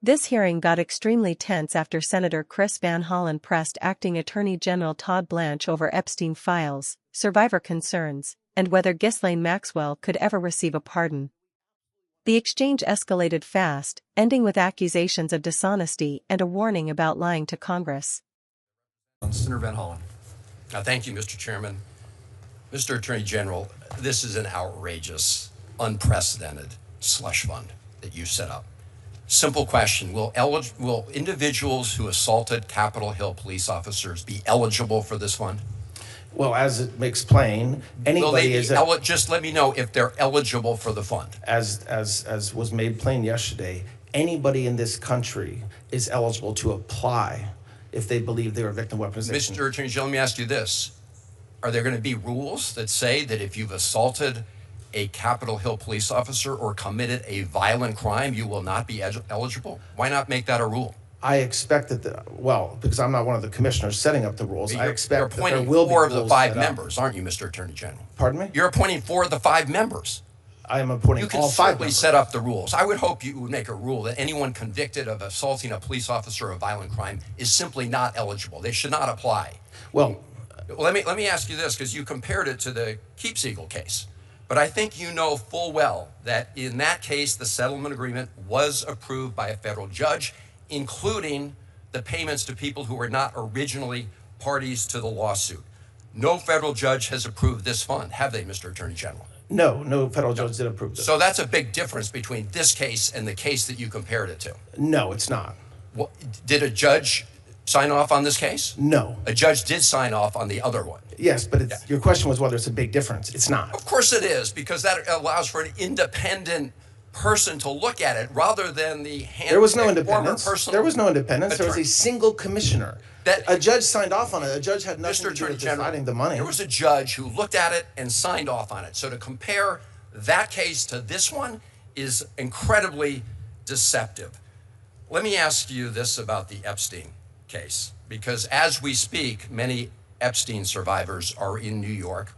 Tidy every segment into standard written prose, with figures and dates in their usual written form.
This hearing got extremely tense after Senator Chris Van Hollen pressed Acting Attorney General Todd Blanche over Epstein files, survivor concerns, and whether Ghislaine Maxwell could ever receive a pardon. The exchange escalated fast, ending with accusations of dishonesty and a warning about lying to Congress. Senator Van Hollen. Thank you, Mr. Chairman. Mr. Attorney General, this is an outrageous, unprecedented slush fund that you set up. Simple question, will individuals who assaulted Capitol Hill police officers be eligible for this fund? Well, as it makes plain, anybody is just let me know if they're eligible for the fund. As was made plain yesterday, anybody in this country is eligible to apply if they believe they were victim of weaponization. Mr. Attorney General, let me ask you this. Are there going to be rules that say that if you've assaulted a Capitol Hill police officer or committed a violent crime, you will not be eligible? Why not make that a rule? I expect that, because I'm not one of the commissioners setting up the rules, I expect that there will be rules. You're appointing 4 of the 5 members, aren't you, Mr. Attorney General? Pardon me? You're appointing 4 of the 5 members. I am appointing all 5 members. You can certainly set up the rules. I would hope you would make a rule that anyone convicted of assaulting a police officer of a violent crime is simply not eligible. They should not apply. Well, let me ask you this, because you compared it to the Keepsiegel case. But I think you know full well that in that case, the settlement agreement was approved by a federal judge, including the payments to people who were not originally parties to the lawsuit. No federal judge has approved this fund, have they, Mr. Attorney General? No federal judge did approve this. So that's a big difference between this case and the case that you compared it to. No, it's not. Well, did a judge sign off on this case? No. A judge did sign off on the other one. Yes, but your question was whether it's a big difference. It's not. Of course it is, because that allows for an independent person to look at it rather than the There was no independence. There was no independence. Attorney. There was a single commissioner. A judge signed off on it. A judge had nothing to do with deciding the money. There was a judge who looked at it and signed off on it. So to compare that case to this one is incredibly deceptive. Let me ask you this about the Epstein case, because as we speak, many Epstein survivors are in New York.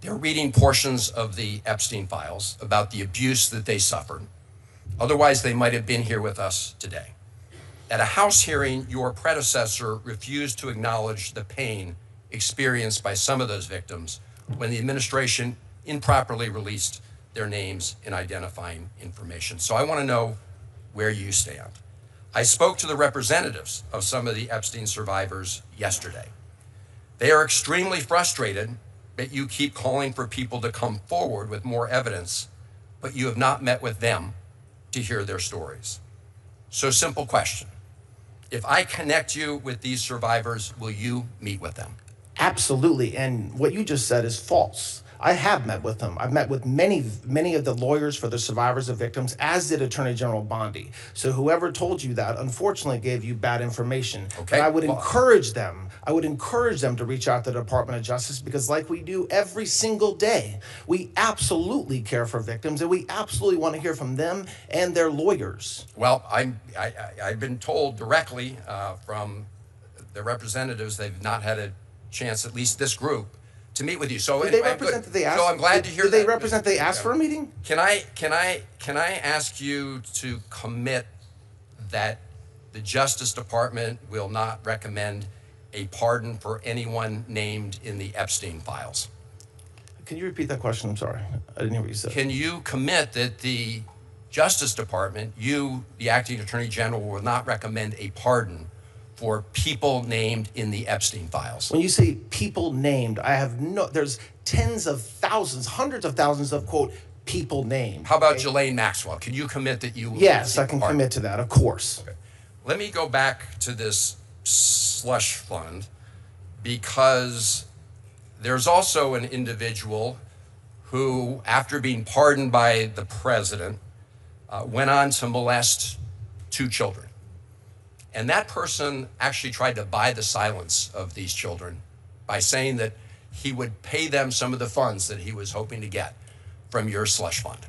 They're reading portions of the Epstein files about the abuse that they suffered. Otherwise, they might have been here with us today. At a House hearing, your predecessor refused to acknowledge the pain experienced by some of those victims when the administration improperly released their names in identifying information. So I want to know where you stand. I spoke to the representatives of some of the Epstein survivors yesterday. They are extremely frustrated that you keep calling for people to come forward with more evidence, but you have not met with them to hear their stories. So simple question. If I connect you with these survivors, will you meet with them? Absolutely. And what you just said is false. I have met with them. I've met with many of the lawyers for the survivors of victims, as did Attorney General Bondi. So whoever told you that, unfortunately, gave you bad information. Okay. But I would encourage them. I would encourage them to reach out to the Department of Justice, because like we do every single day, we absolutely care for victims, and we absolutely want to hear from them and their lawyers. Well, I've been told directly from the representatives they've not had a chance, at least this group, to meet with you. So did they represent that they asked? So I'm glad to hear that. Did they represent they asked for a meeting? Can I ask you to commit that the Justice Department will not recommend a pardon for anyone named in the Epstein files? Can you repeat that question? I'm sorry. I didn't hear what you said. Can you commit that the Justice Department, you, the Acting Attorney General, will not recommend a pardon for people named in the Epstein files? When you say people named, there's tens of thousands, hundreds of thousands of, quote, people named. How about Ghislaine Maxwell? Can you commit that you will? Yes, I can commit to that, of course. Okay. Let me go back to this slush fund, because there's also an individual who, after being pardoned by the president, went on to molest 2 children. And that person actually tried to buy the silence of these children by saying that he would pay them some of the funds that he was hoping to get from your slush fund.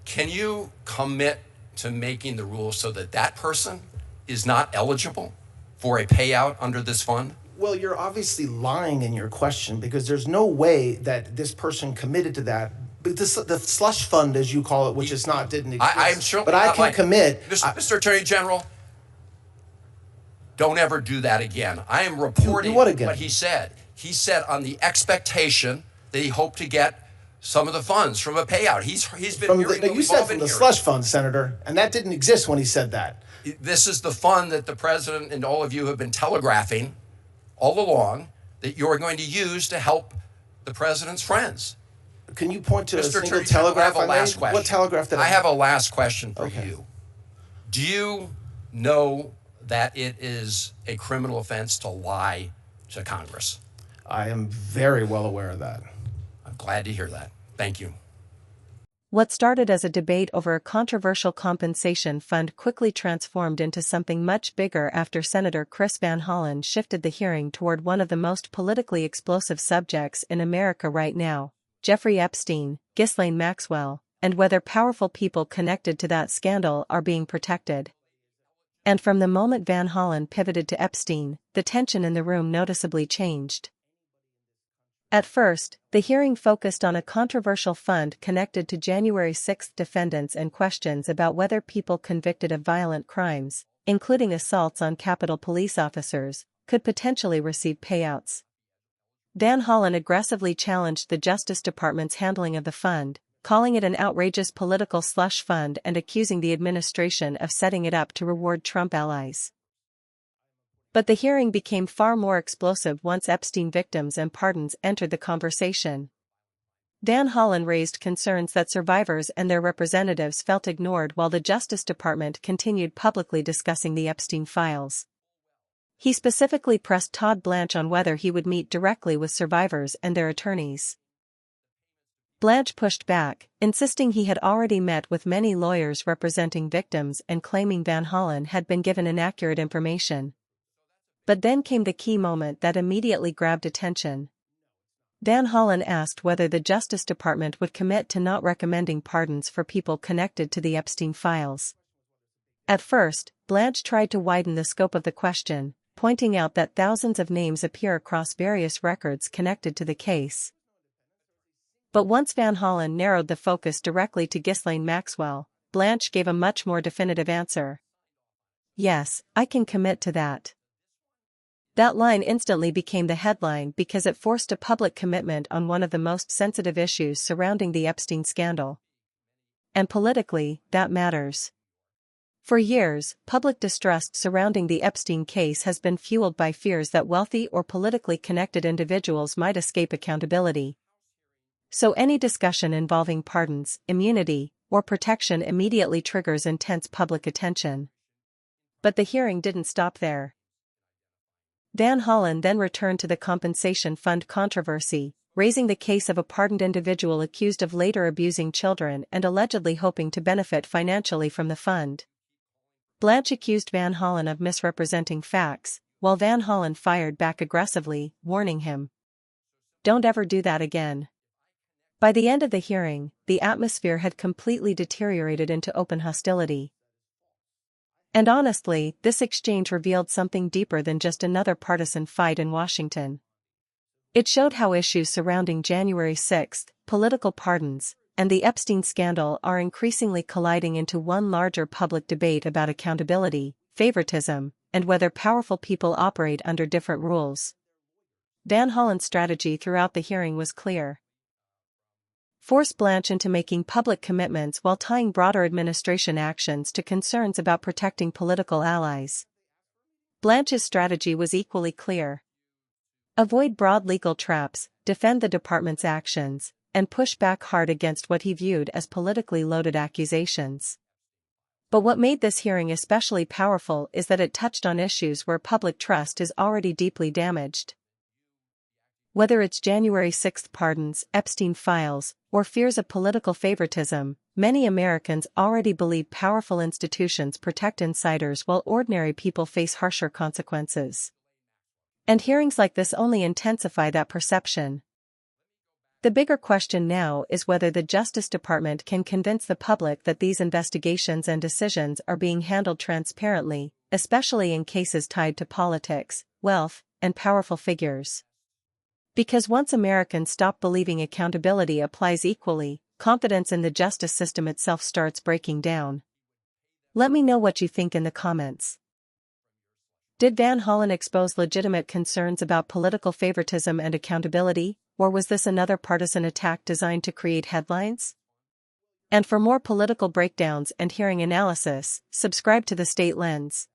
Can you commit to making the rules so that that person is not eligible for a payout under this fund? Well, you're obviously lying in your question, because there's no way that this person committed to that the slush fund, as you call it, which is not, didn't exist. I'm sure, but I can commit. Mr. Attorney General, don't ever do that again. I am reporting what again? what he said. He said on the expectation that he hoped to get some of the funds from a payout. He's been From hearing the, you said from the slush fund, Senator, and that didn't exist when he said that. This is the fund that the president and all of you have been telegraphing all along that you're going to use to help the president's friends. Can you point to Mr. a single Attorney General, telegraph I have a last made? question. What telegraph did I have a last question for Okay. you. Do you know that it is a criminal offense to lie to Congress? I am very well aware of that. I'm glad to hear that. Thank you. What started as a debate over a controversial compensation fund quickly transformed into something much bigger after Senator Chris Van Hollen shifted the hearing toward one of the most politically explosive subjects in America right now: Jeffrey Epstein, Ghislaine Maxwell, and whether powerful people connected to that scandal are being protected. And from the moment Van Hollen pivoted to Epstein, the tension in the room noticeably changed. At first, the hearing focused on a controversial fund connected to January 6 defendants and questions about whether people convicted of violent crimes, including assaults on Capitol Police officers, could potentially receive payouts. Van Hollen aggressively challenged the Justice Department's handling of the fund, calling it an outrageous political slush fund and accusing the administration of setting it up to reward Trump allies. But the hearing became far more explosive once Epstein victims and pardons entered the conversation. Van Hollen raised concerns that survivors and their representatives felt ignored while the Justice Department continued publicly discussing the Epstein files. He specifically pressed Todd Blanche on whether he would meet directly with survivors and their attorneys. Blanche pushed back, insisting he had already met with many lawyers representing victims and claiming Van Hollen had been given inaccurate information. But then came the key moment that immediately grabbed attention. Van Hollen asked whether the Justice Department would commit to not recommending pardons for people connected to the Epstein files. At first, Blanche tried to widen the scope of the question, pointing out that thousands of names appear across various records connected to the case. But once Van Hollen narrowed the focus directly to Ghislaine Maxwell, Blanche gave a much more definitive answer. "Yes, I can commit to that." That line instantly became the headline because it forced a public commitment on one of the most sensitive issues surrounding the Epstein scandal. And politically, that matters. For years, public distrust surrounding the Epstein case has been fueled by fears that wealthy or politically connected individuals might escape accountability. So any discussion involving pardons, immunity, or protection immediately triggers intense public attention. But the hearing didn't stop there. Van Hollen then returned to the compensation fund controversy, raising the case of a pardoned individual accused of later abusing children and allegedly hoping to benefit financially from the fund. Blanche accused Van Hollen of misrepresenting facts, while Van Hollen fired back aggressively, warning him, "Don't ever do that again." By the end of the hearing, the atmosphere had completely deteriorated into open hostility. And honestly, this exchange revealed something deeper than just another partisan fight in Washington. It showed how issues surrounding January 6, political pardons, and the Epstein scandal are increasingly colliding into one larger public debate about accountability, favoritism, and whether powerful people operate under different rules. Van Hollen's strategy throughout the hearing was clear. Force Blanche into making public commitments while tying broader administration actions to concerns about protecting political allies. Blanche's strategy was equally clear. Avoid broad legal traps, defend the department's actions, and push back hard against what he viewed as politically loaded accusations. But what made this hearing especially powerful is that it touched on issues where public trust is already deeply damaged. Whether it's January 6 pardons, Epstein files, or fears of political favoritism, many Americans already believe powerful institutions protect insiders while ordinary people face harsher consequences. And hearings like this only intensify that perception. The bigger question now is whether the Justice Department can convince the public that these investigations and decisions are being handled transparently, especially in cases tied to politics, wealth, and powerful figures. Because once Americans stop believing accountability applies equally, confidence in the justice system itself starts breaking down. Let me know what you think in the comments. Did Van Hollen expose legitimate concerns about political favoritism and accountability, or was this another partisan attack designed to create headlines? And for more political breakdowns and hearing analysis, subscribe to The State Lens.